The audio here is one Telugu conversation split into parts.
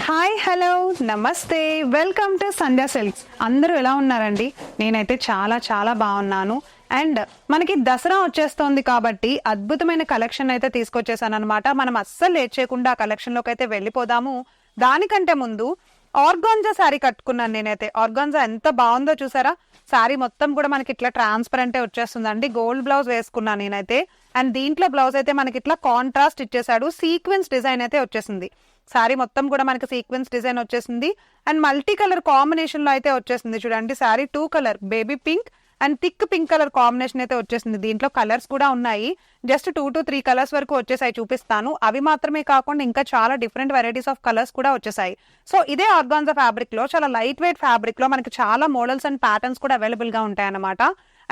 హాయ్ హలో నమస్తే వెల్కమ్ టు సంధ్యా సిల్క్స్. అందరూ ఎలా ఉన్నారండి? నేనైతే చాలా చాలా బాగున్నాను. అండ్ మనకి దసరా వచ్చేస్తోంది కాబట్టి అద్భుతమైన కలెక్షన్ అయితే తీసుకొచ్చేసాను అనమాట. మనం అస్సలు లేట్ చేయకుండా ఆ కలెక్షన్లోకి అయితే వెళ్ళిపోదాము. దానికంటే ముందు ఆర్గాన్జా శారీ కట్టుకున్నాను నేనైతే. ఆర్గాన్జా ఎంత బాగుందో చూసారా? శారీ మొత్తం కూడా మనకి ఇట్లా ట్రాన్స్పరెంటే వచ్చేస్తుందండి. గోల్డ్ బ్లౌజ్ వేసుకున్నాను నేనైతే. అండ్ దీంట్లో బ్లౌజ్ అయితే మనకి ఇట్లా కాంట్రాస్ట్ ఇచ్చేసాడు. సీక్వెన్స్ డిజైన్ అయితే వచ్చేసింది. శారీ మొత్తం కూడా మనకి సీక్వెన్స్ డిజైన్ వచ్చేసింది. అండ్ మల్టీ కలర్ కాంబినేషన్ లో అయితే వచ్చేసింది. చూడండి, sari 2 colour baby pink and thick pink colour combination అయితే వచ్చేసింది. దీంట్లో కలర్స్ కూడా ఉన్నాయి. జస్ట్ 2 to 3 కలర్స్ వరకు వచ్చేసాయి, చూపిస్తాను. అవి మాత్రమే కాకుండా ఇంకా చాలా డిఫరెంట్ వెరైటీస్ ఆఫ్ కలర్స్ కూడా వచ్చేసాయి. సో ఇదే ఆర్గాన్జా ఫ్యాబ్రిక్ లో, చాలా లైట్ వెయిట్ ఫ్యాబ్రిక్ లో మనకి చాలా మోడల్స్ అండ్ ప్యాటర్న్స్ కూడా అవైలబుల్ గా ఉంటాయి అన్నమాట.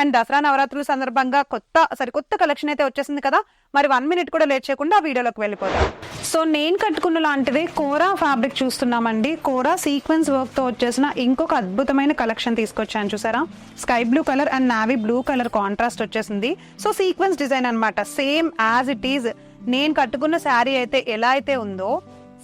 అండ్ దసరా నవరాత్రుల సందర్భంగా కొత్త కలెక్షన్ అయితే వచ్చేసింది కదా. మరి 1 minute కూడా లేట్ చేయకుండా వీడియోలోకి వెళ్ళిపోతాం. సో నేను కట్టుకున్న లాంటిదే కోరా ఫ్యాబ్రిక్ చూస్తున్నామండి. కోరా సీక్వెన్స్ వర్క్ తో వచ్చేసిన ఇంకొక అద్భుతమైన కలెక్షన్ తీసుకొచ్చాను. చూసారా, sky blue colour and navy blue colour contrast వచ్చేసింది. సో సీక్వెన్స్ డిజైన్ అనమాట. సేమ్ యాజ్ ఇట్ ఈజ్ నేను కట్టుకున్న శారీ అయితే ఎలా అయితే ఉందో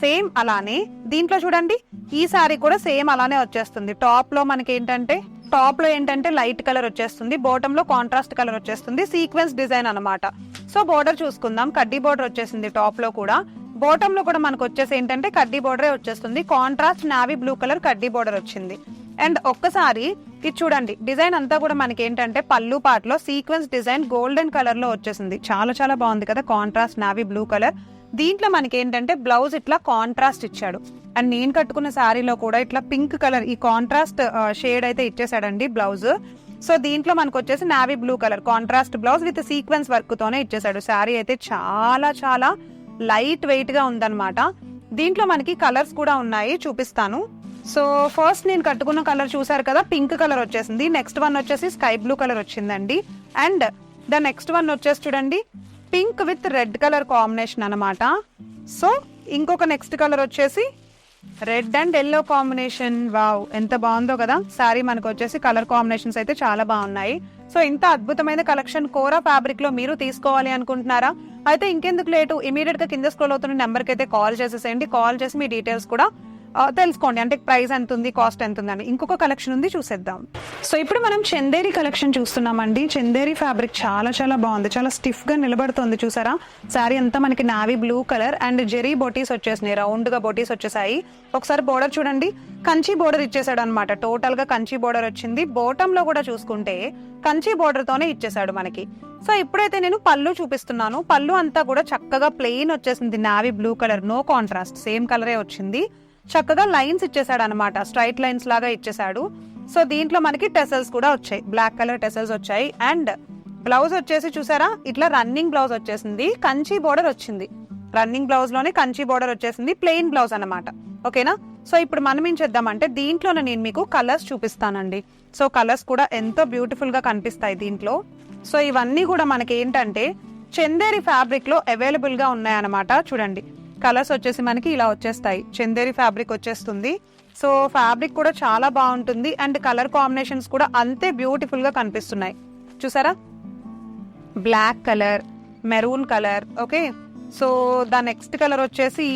సేమ్ అలానే దీంట్లో చూడండి, ఈ శారీ కూడా సేమ్ అలానే వచ్చేస్తుంది. టాప్ లో ఏంటంటే లైట్ కలర్ వచ్చేస్తుంది, బాటమ్ లో కాంట్రాస్ట్ కలర్ వచ్చేస్తుంది. సీక్వెన్స్ డిజైన్ అనమాట. సో బోర్డర్ చూసుకుందాం. కడ్డీ బోర్డర్ వచ్చేసింది టాప్ లో కూడా. బాటమ్ లో కూడా మనకు వచ్చేసి ఏంటంటే కడ్డీ బోర్డరే వచ్చేస్తుంది. కాంట్రాస్ట్ నావీ బ్లూ కలర్ కడ్డీ బోర్డర్ వచ్చింది. అండ్ ఒక్కసారి ఇది చూడండి, డిజైన్ అంతా కూడా మనకి ఏంటంటే పళ్ళు పాటలో సీక్వెన్స్ డిజైన్ గోల్డెన్ కలర్ లో వచ్చేసింది. చాలా చాలా బాగుంది కదా, కాంట్రాస్ట్ నావీ బ్లూ కలర్. దీంట్లో మనకి ఏంటంటే బ్లౌజ్ ఇట్లా కాంట్రాస్ట్ ఇచ్చాడు. అండ్ నేను కట్టుకున్న శారీలో కూడా ఇట్లా పింక్ కలర్ ఈ కాంట్రాస్ట్ షేడ్ అయితే ఇచ్చేసాడండి బ్లౌజ్. సో దీంట్లో మనకు వచ్చేసి navy blue colour contrast blouse with sequence work తోనే ఇచ్చేసాడు. శారీ అయితే చాలా చాలా లైట్ వెయిట్ గా ఉందన్నమాట. దీంట్లో మనకి కలర్స్ కూడా ఉన్నాయి, చూపిస్తాను. సో ఫస్ట్ నేను కట్టుకున్న కలర్ చూసారు కదా, పింక్ కలర్ వచ్చేసింది. నెక్స్ట్ వన్ వచ్చేసి స్కై బ్లూ కలర్ వచ్చిందండి. అండ్ ద నెక్స్ట్ వన్ వచ్చేసి చూడండి, pink with red colour combination అనమాట. సో ఇంకొక నెక్స్ట్ కలర్ వచ్చేసి red and yellow combination. Wow, ఎంత బాగుందో కదా శారీ. మనకు వచ్చేసి కలర్ కాంబినేషన్స్ అయితే చాలా బాగున్నాయి. సో ఇంత అద్భుతమైన కలెక్షన్ కోరా ఫ్యాబ్రిక్ లో మీరు తీసుకోవాలి అనుకుంటున్నారా? అయితే ఇంకెందుకు లేటు, ఇమీడియట్ గా కింద స్క్రోల్ అవుతున్న నెంబర్ కి అయితే కాల్ చేసేసేయండి. కాల్ చేసి మీ డీటెయిల్స్ కూడా తెలుసుకోండి, అంటే ప్రైస్ ఎంత ఉంది, కాస్ట్ ఎంత ఉంది అని. ఇంకొక కలెక్షన్ ఉంది, చూసేద్దాం. సో ఇప్పుడు మనం చందేరి కలెక్షన్ చూస్తున్నామండి. చందేరి ఫ్యాబ్రిక్ చాలా చాలా బాగుంది, చాలా స్టిఫ్ గా నిలబడుతుంది. చూసారా, శారీ అంతా మనకి navy blue colour and zari బోటీస్ వచ్చేసినాయి, రౌండ్ గా బోటీస్ వచ్చేసాయి. ఒకసారి బోర్డర్ చూడండి, కంచి బోర్డర్ ఇచ్చేసాడు అనమాట. టోటల్ గా కంచి బోర్డర్ వచ్చింది. బాటమ్ లో కూడా చూసుకుంటే కంచి బోర్డర్ తోనే ఇచ్చేసాడు మనకి. సో ఇప్పుడైతే నేను పళ్ళు చూపిస్తున్నాను. పళ్ళు అంతా కూడా చక్కగా ప్లెయిన్ వచ్చేసింది, navy blue colour, no contrast, same కలరే వచ్చింది. చక్కగా లైన్స్ ఇచ్చేసాడు అనమాట, స్ట్రైట్ లైన్స్ లాగా ఇచ్చేసాడు. సో దీంట్లో మనకి టెసల్స్ కూడా వచ్చాయి, బ్లాక్ కలర్ టెసల్స్ వచ్చాయి. అండ్ బ్లౌజ్ వచ్చేసి చూసారా, ఇట్లా రన్నింగ్ బ్లౌజ్ వచ్చేసింది, కంచి బోర్డర్ వచ్చింది. రన్నింగ్ బ్లౌజ్ లోనే కంచి బోర్డర్ వచ్చేసింది, ప్లెయిన్ బ్లౌజ్ అనమాట. ఓకేనా? సో ఇప్పుడు మనం ఏం చేద్దామంటే దీంట్లోనే నేను మీకు కలర్స్ చూపిస్తానండి. సో కలర్స్ కూడా ఎంతో బ్యూటిఫుల్ గా కనిపిస్తాయి దీంట్లో. సో ఇవన్నీ కూడా మనకి ఏంటంటే చందేరి ఫ్యాబ్రిక్ లో అవైలబుల్ గా ఉన్నాయన్నమాట. చూడండి, కలర్స్ వచ్చేసి మనకి ఇలా వచ్చేస్తాయి, చందేరి ఫ్యాబ్రిక్ వచ్చేస్తుంది. సో ఫ్యాబ్రిక్ కూడా చాలా బాగుంటుంది అండ్ కలర్ కాంబినేషన్స్ కూడా అంతే బ్యూటిఫుల్ గా కనిపిస్తున్నాయి. చూసారా, black colour, maroon colour. Okay, so the next colour వచ్చేసి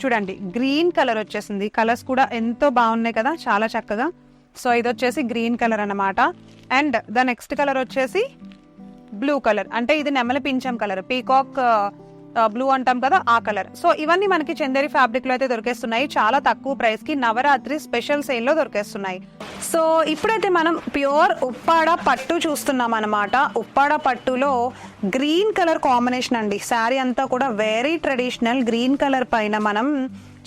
చూడండి గ్రీన్ కలర్ వచ్చేసింది. కలర్స్ కూడా ఎంతో బాగున్నాయి కదా, చాలా చక్కగా. సో ఇది వచ్చేసి గ్రీన్ కలర్ అన్నమాట. అండ్ ద నెక్స్ట్ కలర్ వచ్చేసి బ్లూ కలర్, అంటే ఇది నెమలి పింఛం కలర్, పీకాక్ బ్లూ అంటాం కదా, ఆ కలర్. సో ఇవన్నీ మనకి చందేరి ఫ్యాబ్రిక్ లో అయితే దొరికేస్తున్నాయి, చాలా తక్కువ ప్రైస్ కి. నవరాత్రి స్పెషల్ సేల్ లో దొరికేస్తున్నాయి. సో ఇప్పుడైతే మనం ప్యూర్ ఉప్పాడ పట్టు చూస్తున్నాం అనమాట. ఉప్పాడ పట్టులో గ్రీన్ కలర్ కాంబినేషన్ అండి. శారీ అంతా కూడా వెరీ ట్రెడిషనల్ గ్రీన్ కలర్ పైన మనం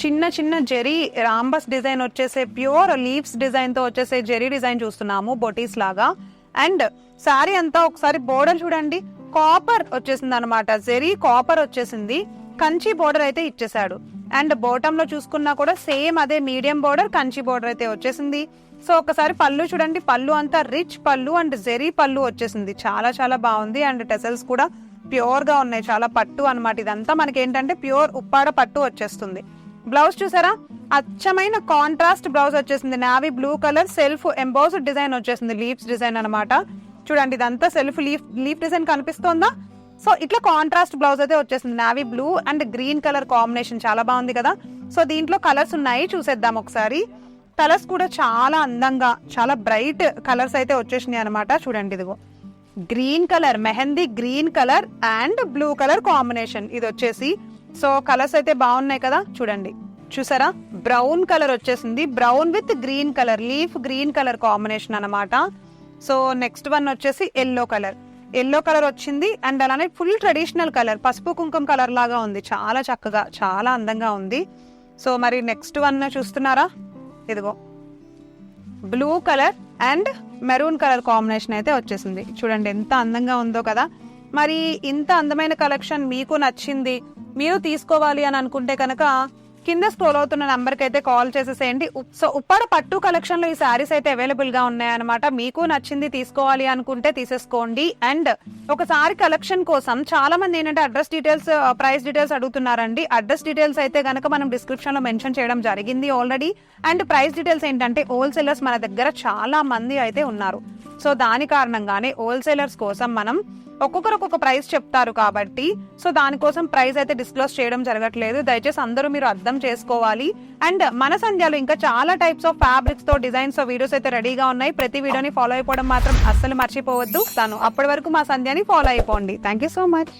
చిన్న చిన్న జెరీ రాంబస్ డిజైన్ వచ్చేసే, ప్యూర్ లీవ్స్ డిజైన్ తో వచ్చేసే జెరీ డిజైన్ చూస్తున్నాము, బొటీస్ లాగా. అండ్ శారీ అంతా ఒకసారి బోర్డర్ చూడండి, కాపర్ వచ్చేసింది అనమాట, జెరీ కాపర్ వచ్చేసింది. కంచి బోర్డర్ అయితే ఇచ్చేసాడు. అండ్ బాటమ్ లో చూసుకున్నా కూడా సేమ్ అదే మీడియం బోర్డర్, కంచి బోర్డర్ అయితే వచ్చేసింది. సో ఒకసారి పళ్ళు చూడండి, పళ్ళు అంతా రిచ్ పళ్ళు అండ్ జెరీ పళ్ళు వచ్చేసింది, చాలా చాలా బాగుంది. అండ్ టెసల్స్ కూడా ప్యూర్ గా ఉన్నాయి, చాలా పట్టు అనమాట. ఇదంతా మనకి ఏంటంటే ప్యూర్ ఉప్పాడ పట్టు వచ్చేస్తుంది. బ్లౌజ్ చూసారా, అచ్చమైన కాంట్రాస్ట్ బ్లౌజ్ వచ్చేసింది, navy blue colour self embossed design వచ్చేసింది, లీవ్స్ డిజైన్ అనమాట. చూడండి, ఇదంతా సెల్ఫ్ లీఫ్ డిజైన్ కనిపిస్తోందా? సో ఇట్లా కాంట్రాస్ట్ బ్లౌజ్ అయితే వచ్చేసింది, navy blue and green colour combination చాలా బాగుంది కదా. సో దీంట్లో కలర్స్ ఉన్నాయి, చూసేద్దాం ఒకసారి. కలర్స్ కూడా చాలా అందంగా, చాలా బ్రైట్ కలర్స్ అయితే వచ్చేసినాయి అనమాట. చూడండి, ఇదిగో green colour, mehndi green colour and blue colour combination ఇది వచ్చేసి. సో కలర్స్ అయితే బాగున్నాయి కదా, చూడండి. చూసారా, బ్రౌన్ కలర్ వచ్చేసింది, brown with green colour, leaf green colour combination అనమాట. సో నెక్స్ట్ వన్ వచ్చేసి ఎల్లో కలర్, ఎల్లో కలర్ వచ్చింది. అండ్ అలానే ఫుల్ ట్రెడిషనల్ కలర్, పసుపు కుంకుమ కలర్ లాగా ఉంది, చాలా చక్కగా, చాలా అందంగా ఉంది. సో మరి నెక్స్ట్ వన్ చూస్తున్నారా, ఇదిగో blue colour and maroon colour combination అయితే వచ్చేసింది. చూడండి ఎంత అందంగా ఉందో కదా. మరి ఇంత అందమైన కలెక్షన్ మీకు నచ్చింది, మీరు తీసుకోవాలి అని అనుకుంటే కనుక కింద స్క్రోల్ అవుతున్న నంబర్ కి అయితే కాల్ చేసేసేయండి. సో ఉప్పాడ పట్టు కలెక్షన్ లో ఈ శారీస్ అయితే అవైలబుల్ గా ఉన్నాయన్నమాట. మీకు నచ్చింది తీసుకోవాలి అనుకుంటే తీసేసుకోండి. అండ్ ఒకసారి కలెక్షన్ కోసం చాలా మంది ఏంటంటే అడ్రస్ డీటెయిల్స్, ప్రైస్ డీటెయిల్స్ అడుగుతున్నారండి. అడ్రస్ డీటెయిల్స్ అయితే కనుక మనం డిస్క్రిప్షన్ లో మెన్షన్ చేయడం జరిగింది ఆల్రెడీ. అండ్ ప్రైస్ డీటెయిల్స్ ఏంటంటే హోల్సేలర్స్ మన దగ్గర చాలా మంది అయితే ఉన్నారు. సో దాని కారణంగానే హోల్సేలర్స్ కోసం మనం ఒక్కొక్కరు ఒక్కొక్క ప్రైస్ చెప్తారు కాబట్టి సో దానికోసం ప్రైస్ అయితే డిస్క్లోజ్ చేయడం జరగట్లేదు. దయచేసి అందరూ మీరు అర్థం చేసుకోవాలి. అండ్ మన సంధ్యాలో ఇంకా చాలా టైప్స్ ఆఫ్ ఫ్యాబ్రిక్స్ తో డిజైన్స్ వీడియోస్ అయితే రెడీగా ఉన్నాయి. ప్రతి వీడియోని ఫాలో అయిపోవడం మాత్రం అస్సలు మర్చిపోవద్దు. అప్పటి వరకు మా సంధ్యాని ఫాలో అయిపోండి. Thank you so much.